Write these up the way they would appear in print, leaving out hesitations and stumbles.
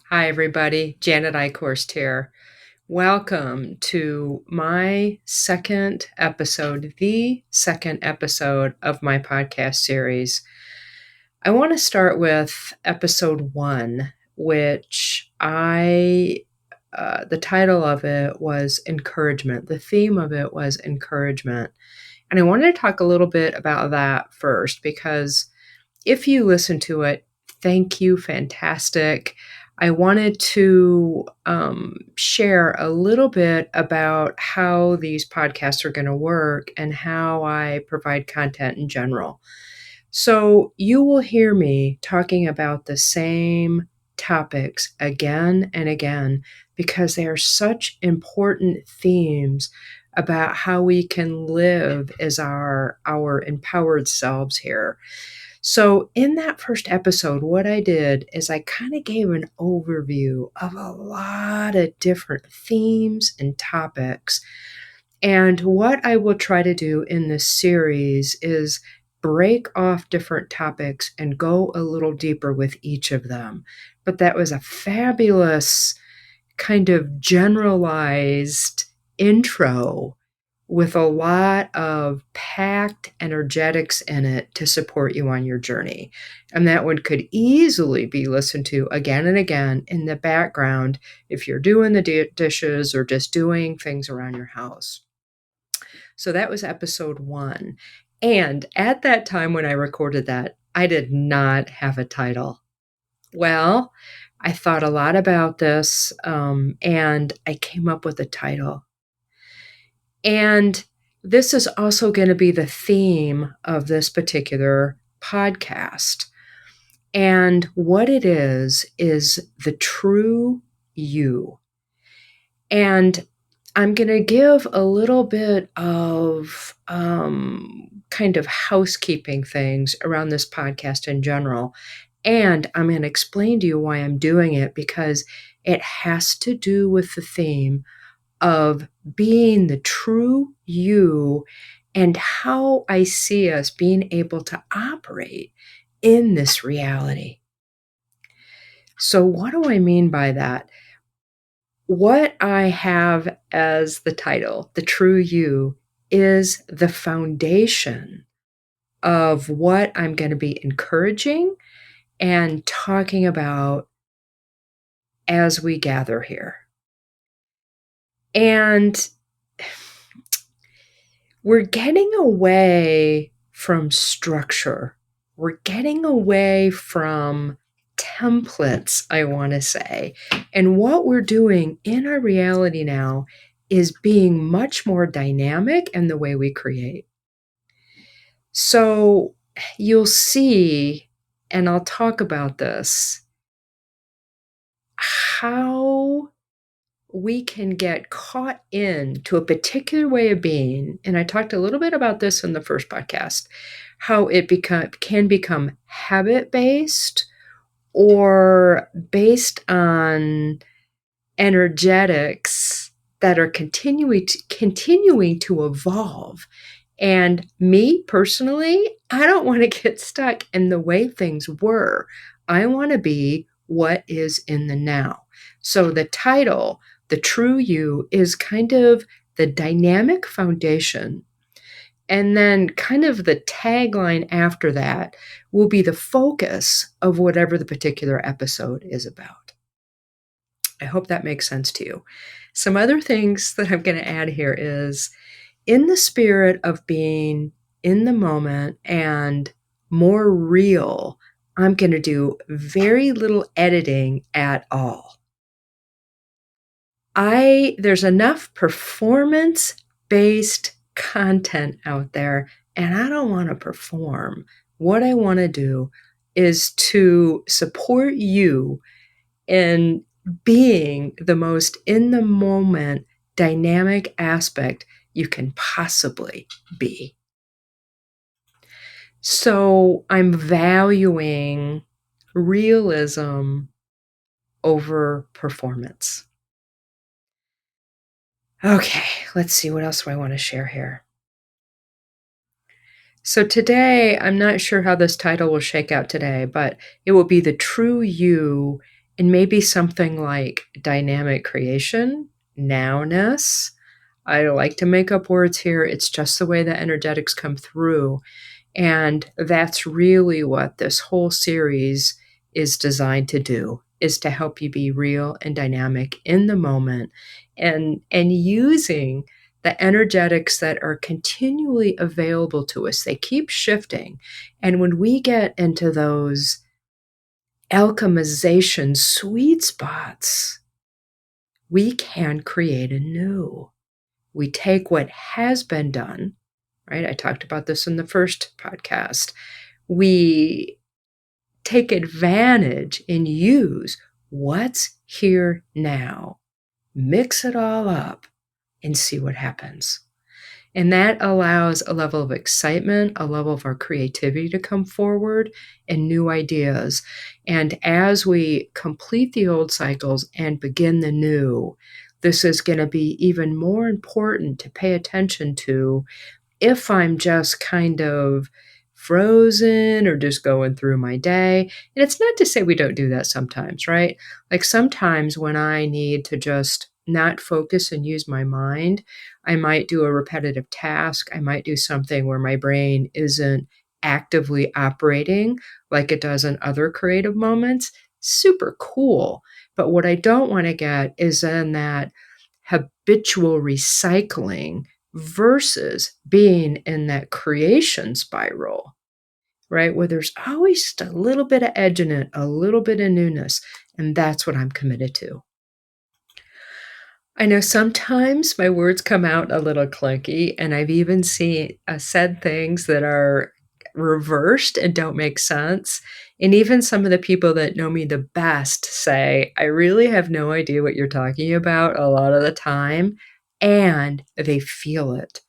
Hi, everybody. Janet Eichorst here. Welcome to my second episode, the second episode of my podcast series. I want to start with episode 1, which the title of it was encouragement. The theme of it was encouragement. And I wanted to talk a little bit about that first, because if you listen to it, thank you, fantastic. I wanted to share a little bit about how these podcasts are going to work and how I provide content in general. So you will hear me talking about the same topics again and again because they are such important themes about how we can live as our empowered selves here. So, in that first episode, what I did is I kind of gave an overview of a lot of different themes and topics. And what I will try to do in this series is break off different topics and go a little deeper with each of them. But that was a fabulous kind of generalized intro with a lot of packed energetics in it to support you on your journey. And that one could easily be listened to again and again in the background if you're doing the dishes or just doing things around your house. So that was episode 1. And at that time when I recorded that, I did not have a title. Well, I thought a lot about this, and I came up with a title. And this is also going to be the theme of this particular podcast. And what it is the true you. And I'm going to give a little bit of kind of housekeeping things around this podcast in general. And I'm going to explain to you why I'm doing it, because it has to do with the theme of being the true you and how I see us being able to operate in this reality. So, what do I mean by that? What I have as the title, The True You, is the foundation of what I'm going to be encouraging and talking about as we gather here. And we're getting away from structure. We're getting away from templates, I want to say. And what we're doing in our reality now is being much more dynamic in the way we create. So you'll see, and I'll talk about this, how we can get caught into a particular way of being. And I talked a little bit about this in the first podcast, how it can become habit-based or based on energetics that are continuing to evolve. And me personally, I don't want to get stuck in the way things were. I want to be what is in the now. So the title, The True You, is kind of the dynamic foundation. And then kind of the tagline after that will be the focus of whatever the particular episode is about. I hope that makes sense to you. Some other things that I'm going to add here is, in the spirit of being in the moment and more real, I'm going to do very little editing at all. There's enough performance-based content out there, and I don't want to perform. What I want to do is to support you in being the most in the moment dynamic aspect you can possibly be. So I'm valuing realism over performance. Okay, let's see, what else do I want to share here? So today, I'm not sure how this title will shake out today, but it will be The True You And maybe something like dynamic creation, nowness. I like to make up words here. It's just the way the energetics come through. And that's really what this whole series is designed to do, is to help you be real and dynamic in the moment and using the energetics that are continually available to us. They keep shifting. And when we get into those alchemization sweet spots, we can create anew. We take what has been done, right? I talked about this in the first podcast. We take advantage and use what's here now, mix it all up, and see what happens. And that allows a level of excitement, a level of our creativity to come forward, and new ideas. And as we complete the old cycles and begin the new, this is going to be even more important to pay attention to if I'm just kind of frozen or just going through my day. And it's not to say we don't do that sometimes, right? Like sometimes when I need to just not focus and use my mind, I might do a repetitive task. I might do something where my brain isn't actively operating like it does in other creative moments. Super cool. But what I don't want to get is in that habitual recycling versus being in that creation spiral, right? Where there's always just a little bit of edge in it, a little bit of newness. And that's what I'm committed to. I know sometimes my words come out a little clunky, and I've even said things that are reversed and don't make sense. And even some of the people that know me the best say, I really have no idea what you're talking about a lot of the time, and they feel it.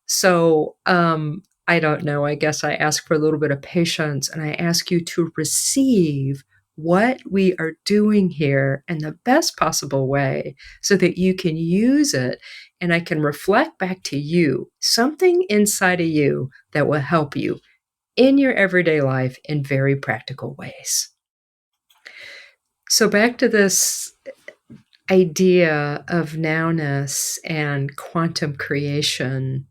So, I don't know. I guess I ask for a little bit of patience and I ask you to receive what we are doing here in the best possible way so that you can use it and I can reflect back to you something inside of you that will help you in your everyday life in very practical ways. So, back to this idea of nowness and quantum creation.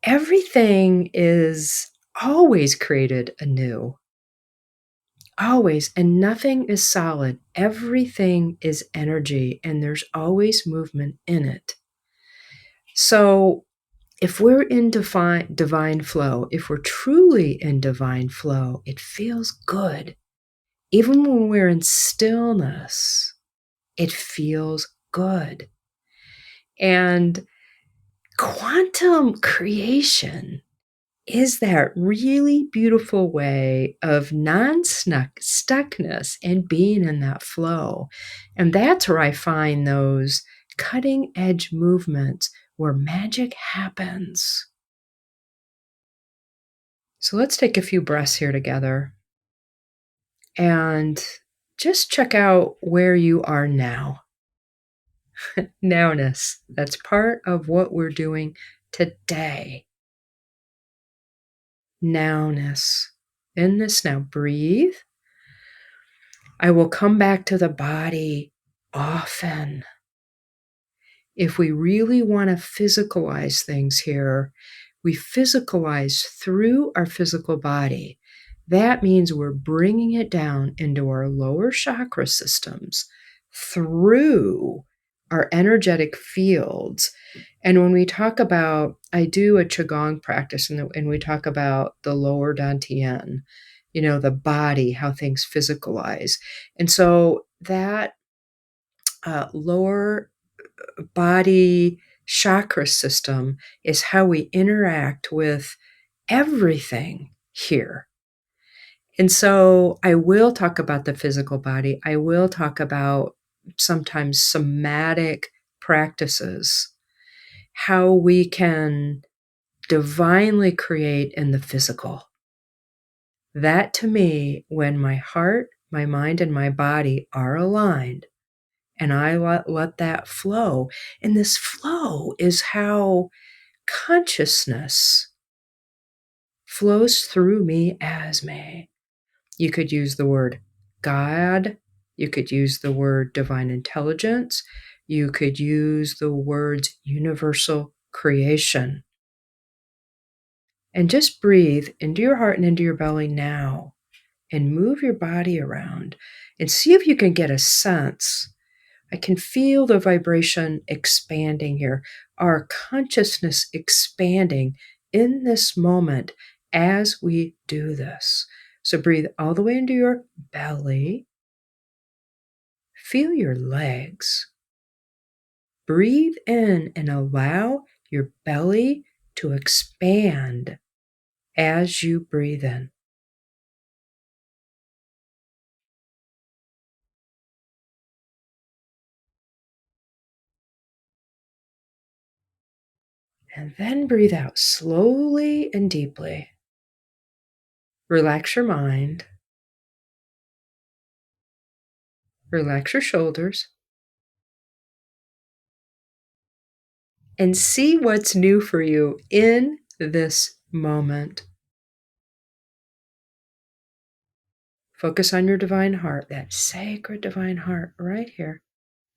Everything is always created anew. Always. And nothing is solid. Everything is energy, and there's always movement in it. So, if we're in divine flow, if we're truly in divine flow, it feels good. Even when we're in stillness, it feels good. And quantum creation is that really beautiful way of stuckness and being in that flow. And that's where I find those cutting edge movements where magic happens. So let's take a few breaths here together and just check out where you are now. Nowness, that's part of what we're doing today. Nowness. In this now, breathe. I will come back to the body often. If we really want to physicalize things here, we physicalize through our physical body. That means we're bringing it down into our lower chakra systems through our energetic fields. And when we talk about, I do a Qigong practice and we talk about the lower dantian, the body, how things physicalize. And so that lower body chakra system is how we interact with everything here. And so I will talk about the physical body. I will talk about sometimes somatic practices, how we can divinely create in the physical. That to me, when my heart, my mind, and my body are aligned, and I let that flow. And this flow is how consciousness flows through me as me. You could use the word God, You could use the word divine intelligence. You could use the words universal creation. And just breathe into your heart and into your belly now and move your body around and see if you can get a sense. I can feel the vibration expanding here, our consciousness expanding in this moment as we do this. So breathe all the way into your belly. Feel your legs. Breathe in and allow your belly to expand as you breathe in. And then breathe out slowly and deeply. Relax your mind. Relax your shoulders. And see what's new for you in this moment. Focus on your divine heart, that sacred divine heart right here,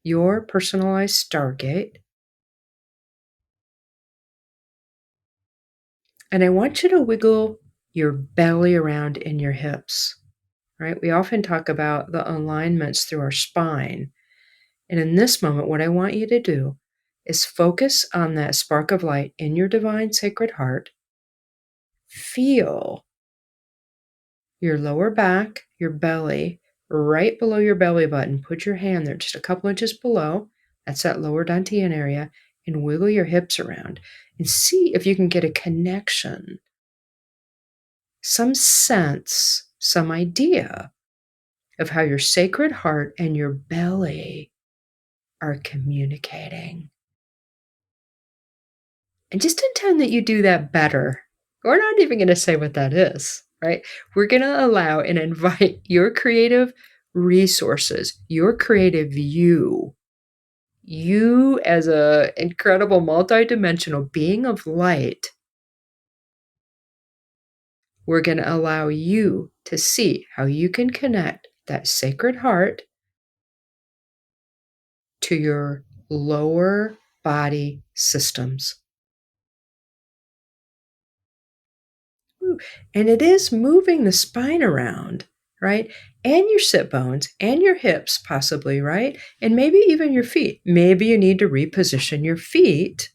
your personalized stargate. And I want you to wiggle your belly around in your hips, right? We often talk about the alignments through our spine. And in this moment, what I want you to do is focus on that spark of light in your divine sacred heart. Feel your lower back, your belly, right below your belly button. Put your hand there just a couple inches below. That's that lower dantian area. And wiggle your hips around and see if you can get a connection, some sense, some idea of how your sacred heart and your belly are communicating. And just intend that you do that better. We're not even going to say what that is, right? We're going to allow and invite your creative resources, your creative you as a incredible multidimensional being of light. We're going to allow you to see how you can connect that sacred heart to your lower body systems. And it is moving the spine around, right? And your sit bones and your hips, possibly, right? And maybe even your feet. Maybe you need to reposition your feet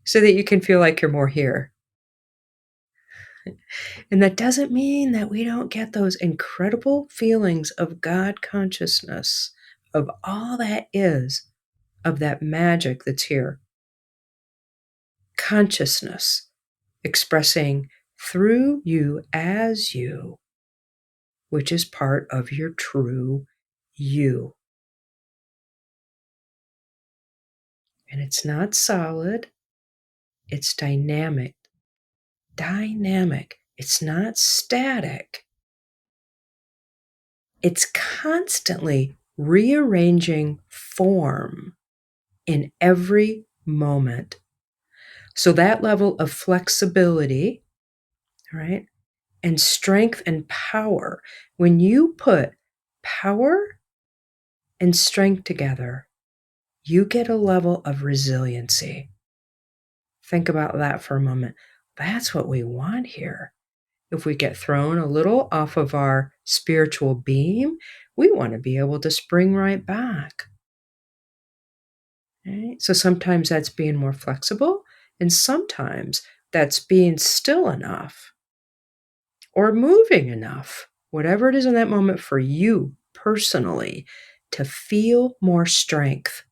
so that you can feel like you're more here. And that doesn't mean that we don't get those incredible feelings of God consciousness, of all that is, of that magic that's here. Consciousness expressing through you as you, which is part of your true you. And it's not solid, it's dynamic. Dynamic. It's not static. It's constantly rearranging form in every moment. So that level of flexibility, right, and strength and power, when you put power and strength together, you get a level of resiliency. Think about that for a moment. That's what we want here. If we get thrown a little off of our spiritual beam, we want to be able to spring right back. Right? So sometimes that's being more flexible, and sometimes that's being still enough or moving enough, whatever it is in that moment for you personally, to feel more strength.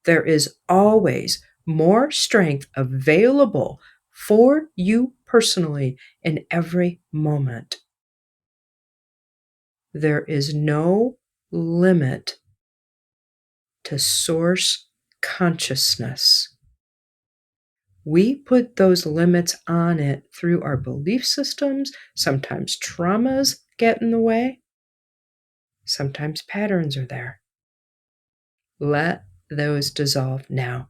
There is always more strength available for you personally in every moment. There is no limit to source consciousness. We put those limits on it through our belief systems. Sometimes traumas get in the way. Sometimes patterns are there. Let those dissolve now.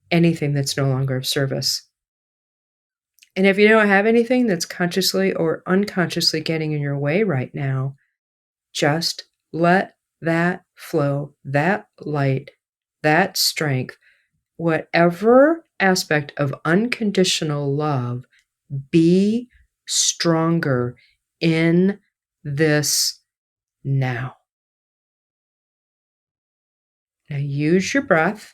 Anything that's no longer of service. And if you don't have anything that's consciously or unconsciously getting in your way right now, Just let that flow, that light, that strength, whatever aspect of unconditional love, be stronger in this now. Now use your breath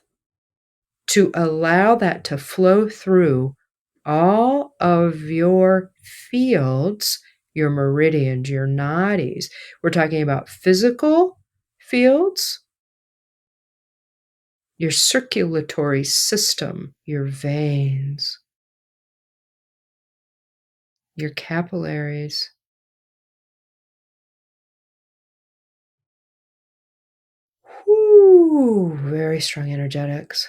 to allow that to flow through all of your fields, your meridians, your nadis. We're talking about physical fields, your circulatory system, your veins, your capillaries. Whoo, very strong energetics.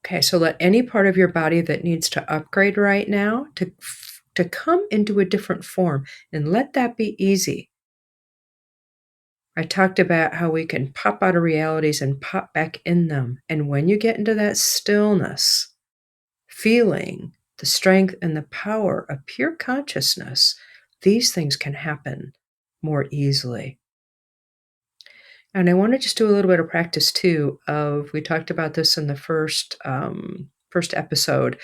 Okay, so let any part of your body that needs to upgrade right now to come into a different form, and let that be easy. I talked about how we can pop out of realities and pop back in them. And when you get into that stillness, feeling the strength and the power of pure consciousness, these things can happen more easily. And I want to just do a little bit of practice too. We talked about this in the first episode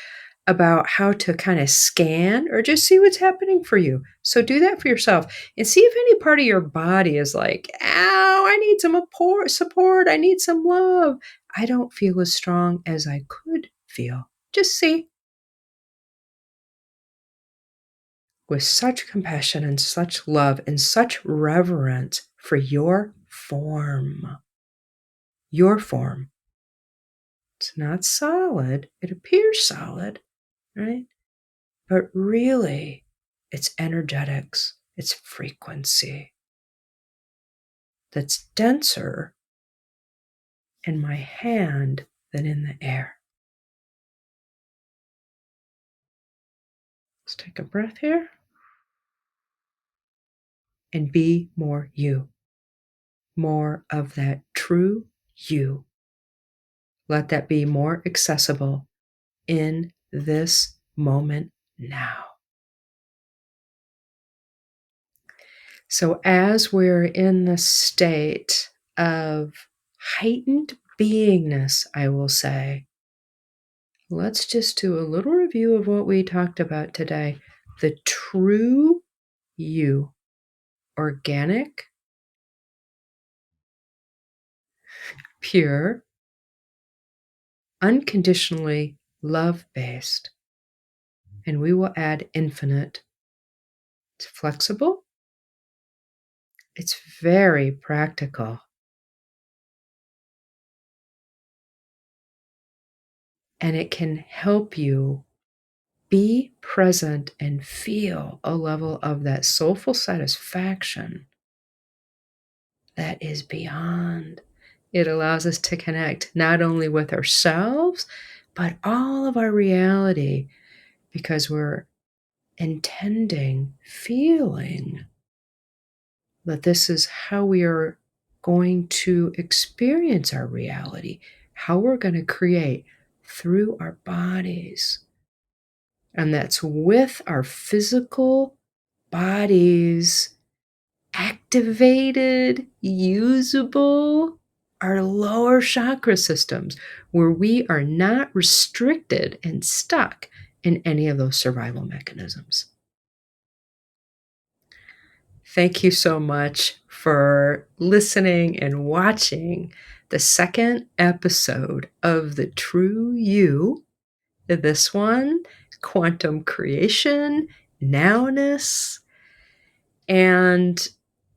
about how to kind of scan or just see what's happening for you. So do that for yourself and see if any part of your body is like, ow, I need some support. I need some love. I don't feel as strong as I could feel. Just see. With such compassion and such love and such reverence for your form. Your form. It's not solid. It appears solid, right? But really, it's energetics, it's frequency that's denser in my hand than in the air. Let's take a breath here and be more you, more of that true you. Let that be more accessible in this moment now. So, as we're in the state of heightened beingness, I will say, let's just do a little review of what we talked about today. The true you, organic, pure, unconditionally love based. And we will add infinite. It's flexible, it's very practical. And it can help you be present and feel a level of that soulful satisfaction that is beyond. It allows us to connect not only with ourselves, but all of our reality because we're intending, feeling that this is how we are going to experience our reality, how we're going to create through our bodies. And that's with our physical bodies activated, usable, our lower chakra systems, where we are not restricted and stuck in any of those survival mechanisms. Thank you so much for listening and watching the second episode of The True You. This one, quantum creation, nowness, and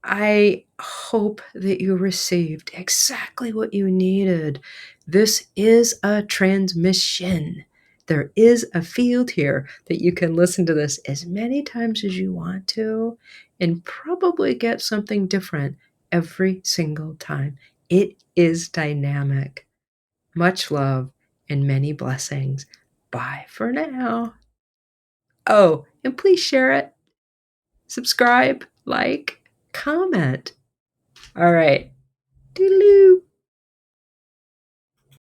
I hope that you received exactly what you needed. This is a transmission. There is a field here that you can listen to this as many times as you want to and probably get something different every single time. It is dynamic. Much love and many blessings. Bye for now. Oh, and please share it. Subscribe, like, comment. All right. Doodaloo.